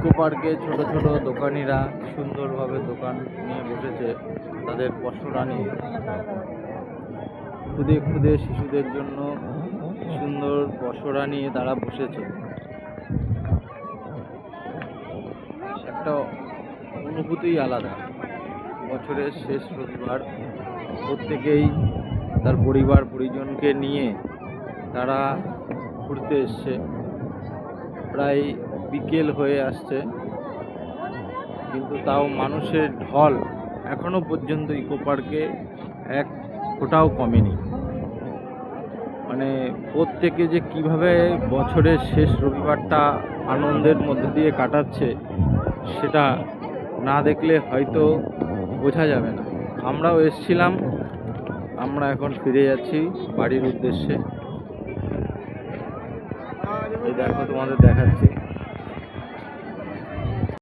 Eco পার্কে ছোট ছোট দোকানিরা সুন্দরভাবে দোকান নিয়ে বসেছে তাদের পসরা নিয়ে। ক্ষুদে ক্ষুদে শিশুদের জন্য সুন্দর পসরা নিয়ে তারা বসেছে। একটা অনুভূতিই আলাদা। বছরের শেষ রবিবার প্রত্যেকেই তার পরিবার পরিজনকে নিয়ে তারা ঘুরতে এসছে। প্রায় বিকেল হয়ে আসছে, কিন্তু তাও মানুষের ঢল এখনো পর্যন্ত ইকো পার্কে এক ফোঁটাও কমেনি। মানে প্রত্যেকে যে কিভাবে বছরের শেষ রবিবারটা আনন্দের মধ্যে দিয়ে কাটাচ্ছে সেটা না দেখলে হয়তো বোঝা যাবে না। আমরাও এসছিলাম, আমরা এখন ফিরে যাচ্ছি বাড়ির উদ্দেশ্যে। এই দেখো, তোমাদের দেখাচ্ছি।